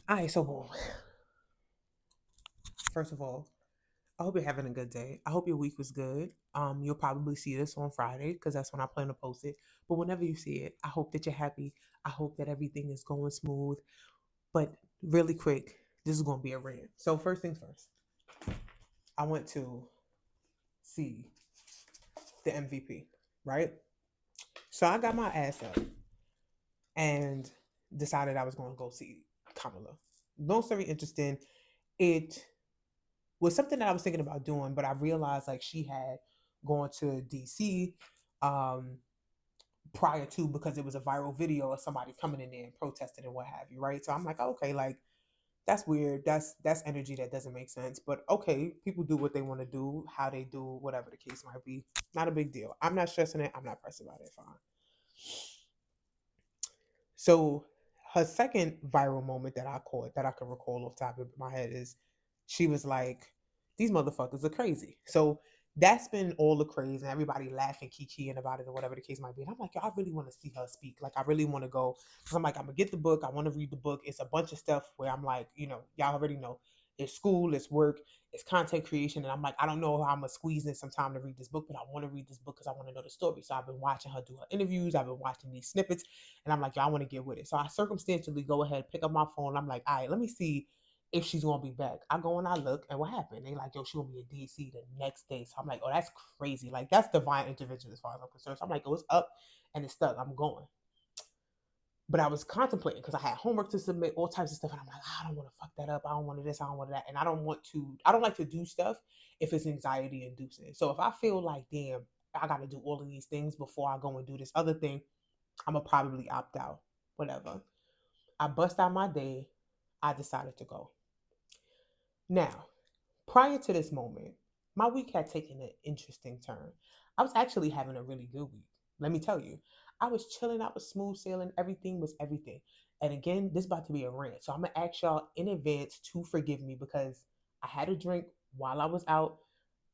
All right, so boom. First of all, I hope you're having a good day. I hope your week was good. You'll probably see this on Friday because that's when I plan to post it. But whenever you see it, I hope that you're happy. I hope that everything is going smooth. But really quick, this is going to be a rant. So first things first, I went to see the MVP, right? So I got my ass up and decided I was going to go see Kamala. Long story interesting, it was something that I was thinking about doing, but I realized like she had gone to DC um, prior to because it was a viral video of somebody coming in there and protesting and what have you, right? So I'm like, okay, like that's weird. That's energy that doesn't make sense. But okay, people do what they want to do, how they do, whatever the case might be. Not a big deal. I'm not stressing it. I'm not pressed about it. Fine. So her second viral moment that I caught that I can recall off the top of my head is she was like, "These motherfuckers are crazy." So that's been all the craze and everybody laughing, kikiing about it or whatever the case might be. And I'm like, yo, I really want to see her speak. Like, I really want to go because I'm like, I'm gonna get the book. I want to read the book. It's a bunch of stuff where I'm like, y'all already know. It's school, it's work, it's content creation, and I'm like, I don't know how I'm gonna squeeze in some time to read this book, but I want to read this book because I want to know the story. So I've been watching her do her interviews. I've been watching these snippets and I'm like, yo, I want to get with it. So I circumstantially go ahead, pick up my phone. I'm like, all right, let me see if she's gonna be back. I go and I look, and what happened? They like, yo, she gonna be in DC the next day. So I'm like, oh, that's crazy. Like that's divine intervention as far as I'm concerned. So I'm like, oh, it's up and it's stuck. I'm going. But I was contemplating because I had homework to submit, all types of stuff, and I'm like, I don't want to fuck that up. I don't want to this. I don't want that, and I don't want to. I don't like to do stuff if it's anxiety inducing. So if I feel like, damn, I got to do all of these things before I go and do this other thing, I'm gonna probably opt out. Whatever. I bust out my day. I decided to go. Now, prior to this moment, my week had taken an interesting turn. I was actually having a really good week. Let me tell you, I was chilling, I was smooth sailing, everything was everything. And again, this is about to be a rant. So I'm gonna ask y'all in advance to forgive me because I had a drink while I was out.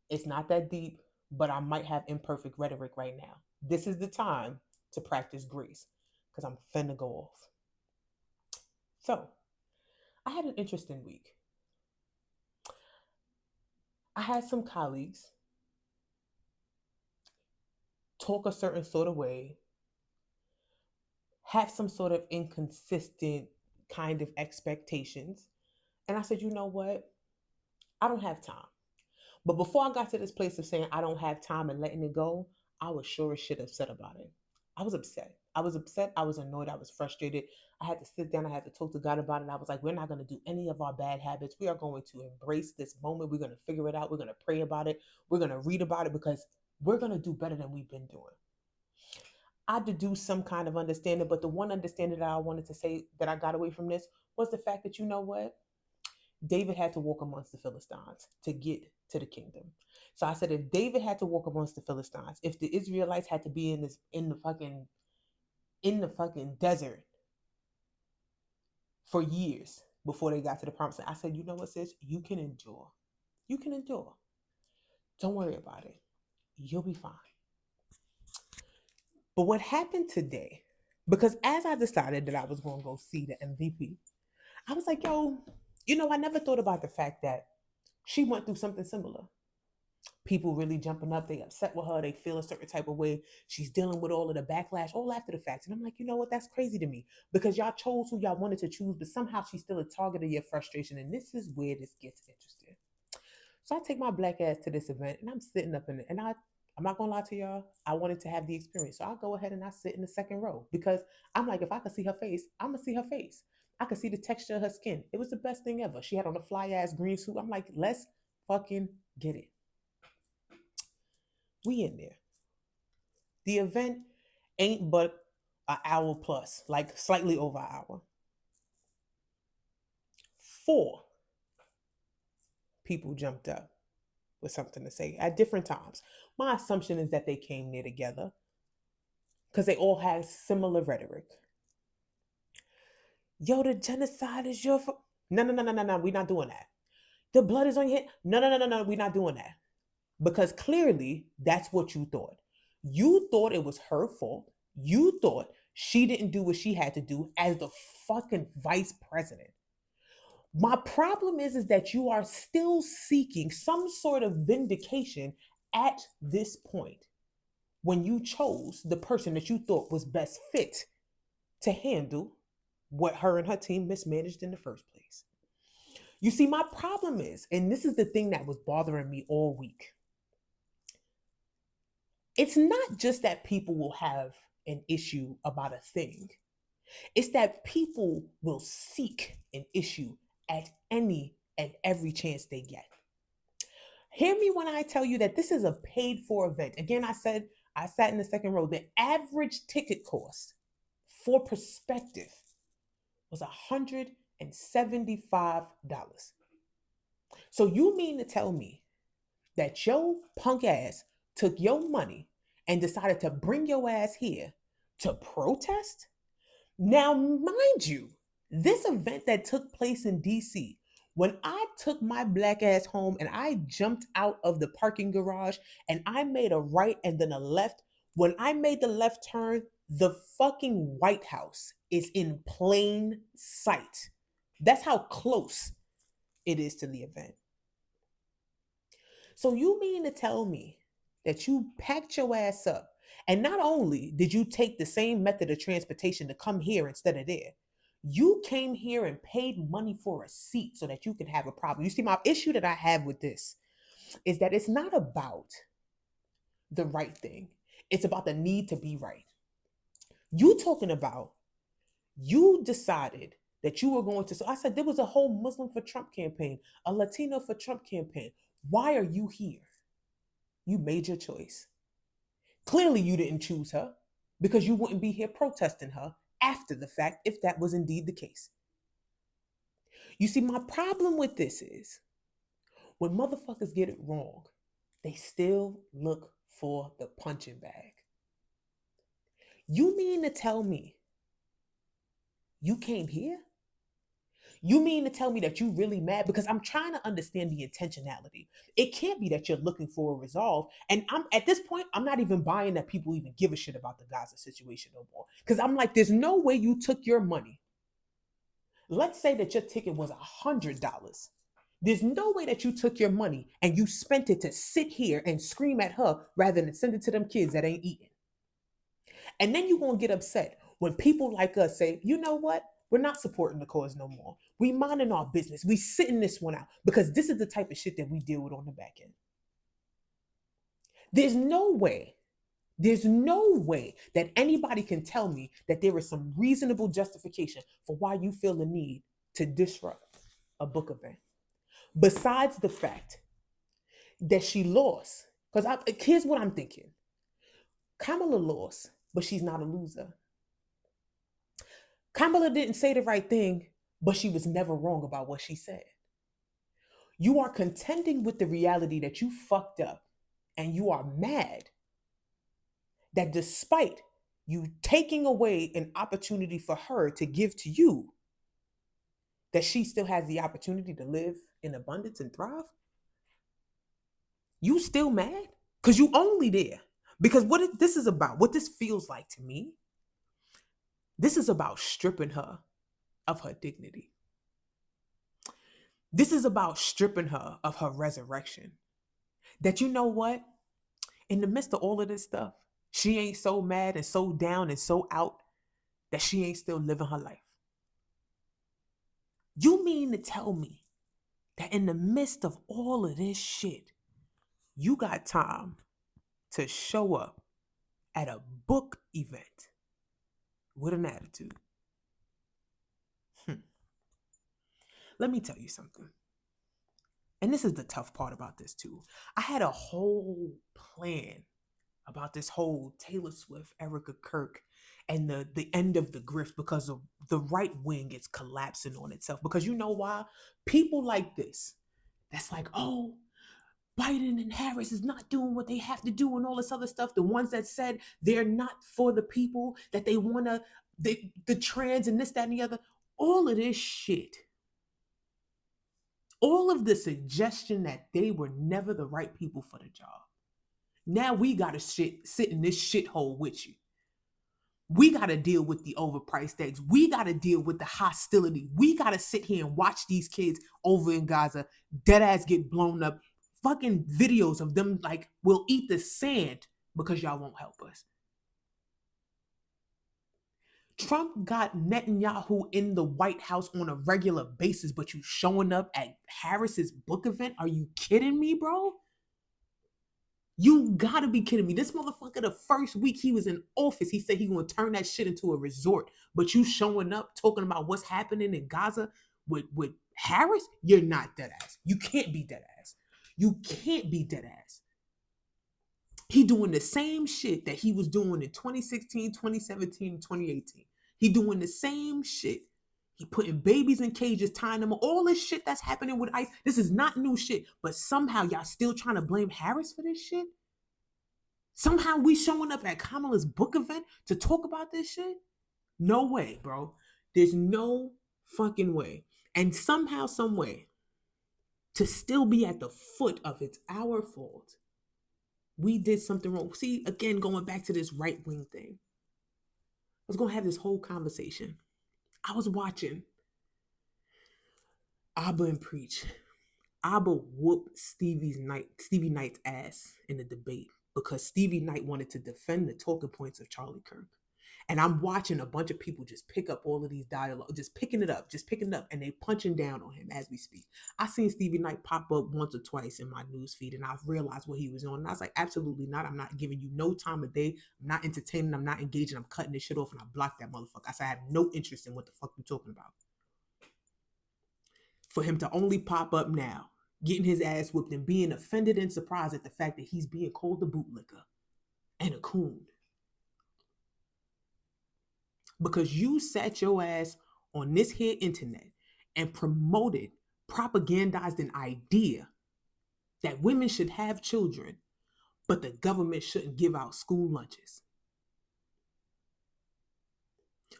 It's not that deep, but I might have imperfect rhetoric right now. This is the time to practice grace because I'm finna go off. So I had an interesting week. I had some colleagues talk a certain sort of way, have some sort of inconsistent kind of expectations. And I said, you know what? I don't have time. But before I got to this place of saying I don't have time and letting it go, I was sure as shit upset about it. I was upset. I was upset. I was annoyed. I was frustrated. I had to sit down. I had to talk to God about it. I was like, we're not going to do any of our bad habits. We are going to embrace this moment. We're going to figure it out. We're going to pray about it. We're going to read about it because we're going to do better than we've been doing. I deduced some kind of understanding, but the one understanding that I wanted to say that I got away from this was the fact that you know what? David had to walk amongst the Philistines to get to the kingdom. So I said, if David had to walk amongst the Philistines, if the Israelites had to be in the fucking desert for years before they got to the promised land, I said, you know what, sis? You can endure. You can endure. Don't worry about it. You'll be fine. But what happened today? Because as I decided that I was going to go see the MVP, I was like, yo, I never thought about the fact that she went through something similar. People really jumping up, they upset with her, they feel a certain type of way. She's dealing with all of the backlash, all after the fact. And I'm like, you know what? That's crazy to me because y'all chose who y'all wanted to choose, but somehow she's still a target of your frustration. And this is where this gets interesting. So I take my black ass to this event and I'm sitting up in it. And I'm not gonna lie to y'all, I wanted to have the experience. So I go ahead and I sit in the second row because I'm like, if I could see her face, I'm gonna see her face. I could see the texture of her skin. It was the best thing ever. She had on a fly ass green suit. I'm like, let's fucking get it. We in there. The event ain't but an hour plus, like slightly over an hour. Four people jumped up with something to say at different times. My assumption is that they came near together because they all had similar rhetoric. Yo, the genocide is your fault. No, no, no, no, no, no. We're not doing that. The blood is on your head. No, no, no, no, no. We're not doing that. Because clearly that's what you thought. You thought it was her fault. You thought she didn't do what she had to do as the fucking vice president. My problem is that you are still seeking some sort of vindication at this point when you chose the person that you thought was best fit to handle what her and her team mismanaged in the first place. You see, my problem is, and this is the thing that was bothering me all week, it's not just that people will have an issue about a thing, it's that people will seek an issue at any and every chance they get. Hear me when I tell you that this is a paid for event. Again, I said I sat in the second row. The average ticket cost, for perspective, was $175. So you mean to tell me that your punk ass took your money and decided to bring your ass here to protest? Now, mind you, this event that took place in DC, when I took my black ass home and I jumped out of the parking garage and I made a right and then a left, when I made the left turn, the fucking White House is in plain sight. That's how close it is to the event. So you mean to tell me that you packed your ass up and not only did you take the same method of transportation to come here instead of there, you came here and paid money for a seat so that you can have a problem. You see, my issue that I have with this is that it's not about the right thing. It's about the need to be right. You talking about you decided that you were going to, so I said there was a whole Muslim for Trump campaign, a Latino for Trump campaign. Why are you here? You made your choice. Clearly you didn't choose her because you wouldn't be here protesting her after the fact if that was indeed the case. You see, my problem with this is when motherfuckers get it wrong, they still look for the punching bag. You mean to tell me you came here? You mean to tell me that you really mad? Because I'm trying to understand the intentionality. It can't be that you're looking for a resolve. And I'm at this point, I'm not even buying that people even give a shit about the Gaza situation no more. Because I'm like, there's no way you took your money. Let's say that your ticket was $100. There's no way that you took your money and you spent it to sit here and scream at her rather than send it to them kids that ain't eating. And then you're going to get upset when people like us say, you know what? We're not supporting the cause no more. We minding our business. We sitting this one out because this is the type of shit that we deal with on the back end. There's no way that anybody can tell me that there is some reasonable justification for why you feel the need to disrupt a book event. Besides the fact that she lost, because here's what I'm thinking. Kamala lost, but she's not a loser. Kamala didn't say the right thing, but she was never wrong about what she said. You are contending with the reality that you fucked up, and you are mad that despite you taking away an opportunity for her to give to you, that she still has the opportunity to live in abundance and thrive. You still mad? Because you only there. Because what this is about, what this feels like to me, this is about stripping her of her dignity. This is about stripping her of her resurrection. That you know what? In the midst of all of this stuff, she ain't so mad and so down and so out that she ain't still living her life. You mean to tell me that in the midst of all of this shit, you got time to show up at a book event with an attitude? Let me tell you something. And this is the tough part about this too. I had a whole plan about this whole Taylor Swift, Erica Kirk, and the end of the grift because of the right wing is collapsing on itself. Because you know why? People like this, that's like, oh, Biden and Harris is not doing what they have to do and all this other stuff. The ones that said they're not for the people, that they want to, the trans and this, that, and the other. All of this shit. All of the suggestion that they were never the right people for the job. Now we got to sit in this shithole with you. We got to deal with the overpriced eggs. We got to deal with the hostility. We got to sit here and watch these kids over in Gaza dead ass get blown up. Fucking videos of them like, we'll eat the sand because y'all won't help us. Trump got Netanyahu in the White House on a regular basis, but you showing up at Harris's book event? Are you kidding me, bro? You gotta be kidding me. This motherfucker, the first week he was in office, he said he gonna turn that shit into a resort. But you showing up talking about what's happening in Gaza with Harris? You're not dead ass. You can't be dead ass. You can't be dead ass. He doing the same shit that he was doing in 2016, 2017, and 2018. He doing the same shit. He putting babies in cages, tying them, all this shit that's happening with ICE. This is not new shit, but somehow y'all still trying to blame Harris for this shit? Somehow we showing up at Kamala's book event to talk about this shit? No way, bro. There's no fucking way. And somehow, some way, to still be at the foot of it's our fault. We did something wrong. See, again, going back to this right-wing thing. I was going to have this whole conversation. I was watching Abba and preach. Abba whooped Stevie Knight's ass in the debate because Stevie Knight wanted to defend the talking points of Charlie Kirk. And I'm watching a bunch of people just pick up all of these dialogue, just picking it up, and they punching down on him as we speak. I seen Stevie Knight pop up once or twice in my news feed, and I've realized what he was on. And I was like, absolutely not. I'm not giving you no time of day. I'm not entertaining. I'm not engaging. I'm cutting this shit off, and I blocked that motherfucker. I said, I have no interest in what the fuck you're talking about. For him to only pop up now, getting his ass whooped and being offended and surprised at the fact that he's being called a bootlicker and a coon. Because you sat your ass on this here internet and promoted, propagandized an idea that women should have children, but the government shouldn't give out school lunches.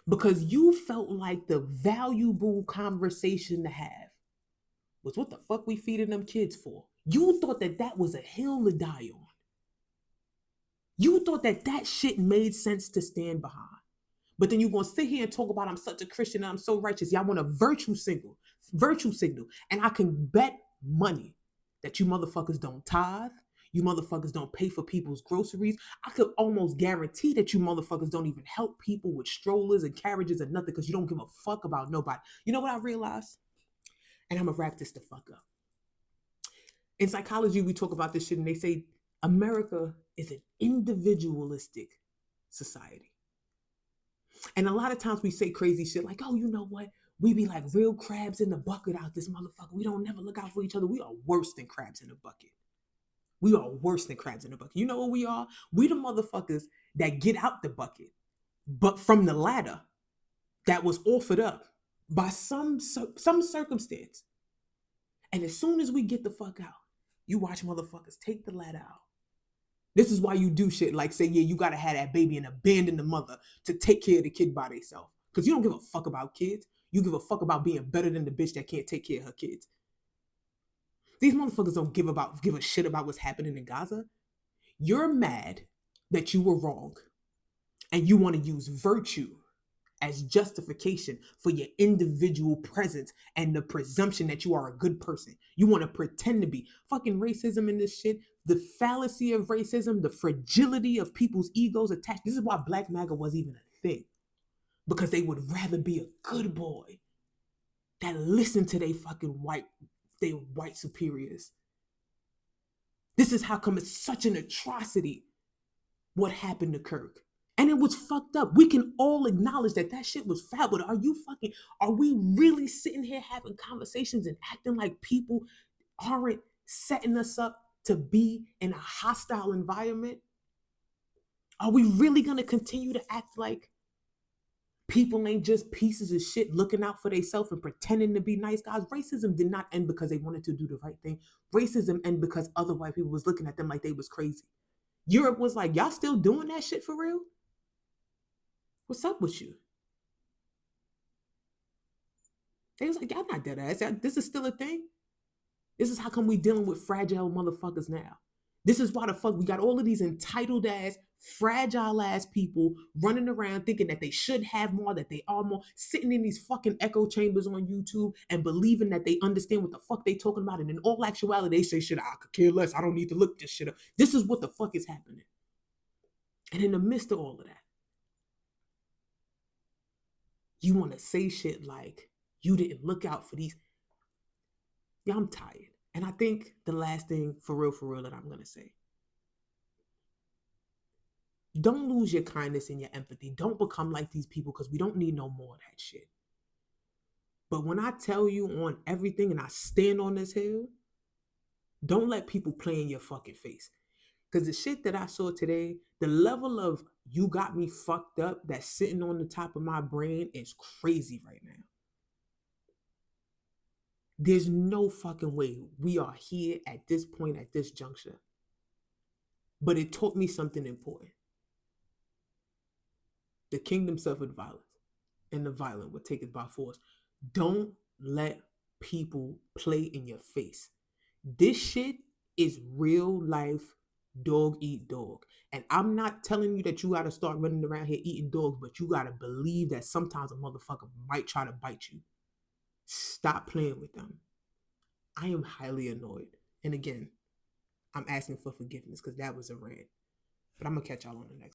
Because you felt like the valuable conversation to have was what the fuck we feeding them kids for. You thought that that was a hill to die on. You thought that that shit made sense to stand behind. But then you're going to sit here and talk about I'm such a Christian and I'm so righteous. Y'all want a virtue signal. And I can bet money that you motherfuckers don't tithe. You motherfuckers don't pay for people's groceries. I could almost guarantee that you motherfuckers don't even help people with strollers and carriages and nothing because you don't give a fuck about nobody. You know what I realized? And I'm going to wrap this the fuck up. In psychology, we talk about this shit and they say America is an individualistic society. And a lot of times we say crazy shit like, oh, you know what? We be like real crabs in the bucket out this motherfucker. We don't never look out for each other. We are worse than crabs in the bucket. We are worse than crabs in the bucket. You know what we are? We the motherfuckers that get out the bucket, but from the ladder that was offered up by some circumstance. And as soon as we get the fuck out, you watch motherfuckers take the ladder out. This is why you do shit like say, yeah, you gotta have that baby and abandon the mother to take care of the kid by themselves. Because you don't give a fuck about kids. You give a fuck about being better than the bitch that can't take care of her kids. These motherfuckers don't give a shit about what's happening in Gaza. You're mad that you were wrong. And you want to use virtue as justification for your individual presence and the presumption that you are a good person. You want to pretend to be. Fucking racism in this shit, the fallacy of racism, the fragility of people's egos attached. This is why Black MAGA was even a thing. Because they would rather be a good boy that listen to their fucking white superiors. This is how come it's such an atrocity what happened to Kirk. And it was fucked up. We can all acknowledge that that shit was foul, but are we really sitting here having conversations and acting like people aren't setting us up to be in a hostile environment? Are we really going to continue to act like people ain't just pieces of shit looking out for themselves and pretending to be nice guys? Racism did not end because they wanted to do the right thing. Racism ended because other white people was looking at them like they was crazy. Europe was like, y'all still doing that shit for real? What's up with you? They was like, y'all not dead ass. This is still a thing. This is how come we dealing with fragile motherfuckers now. This is why the fuck we got all of these entitled ass fragile ass people running around thinking that they should have more, that they are more, sitting in these fucking echo chambers on YouTube and believing that they understand what the fuck they talking about. And in all actuality, they say shit, I could care less. I don't need to look this shit up. This is what the fuck is happening. And in the midst of all of that, you want to say shit like, you didn't look out for these. Yeah, I'm tired. And I think the last thing, for real, that I'm going to say, don't lose your kindness and your empathy. Don't become like these people, because we don't need no more of that shit. But when I tell you on everything and I stand on this hill, don't let people play in your fucking face. Because the shit that I saw today, the level of you got me fucked up that's sitting on the top of my brain is crazy right now. There's no fucking way we are here at this point, at this juncture. But it taught me something important. The kingdom suffered violence, and the violent will take it by force. Don't let people play in your face. This shit is real life dog eat dog. And I'm not telling you that you got to start running around here eating dogs, but you got to believe that sometimes a motherfucker might try to bite you. Stop playing with them. I am highly annoyed. And again, I'm asking for forgiveness because that was a rant. But I'm going to catch y'all on the next.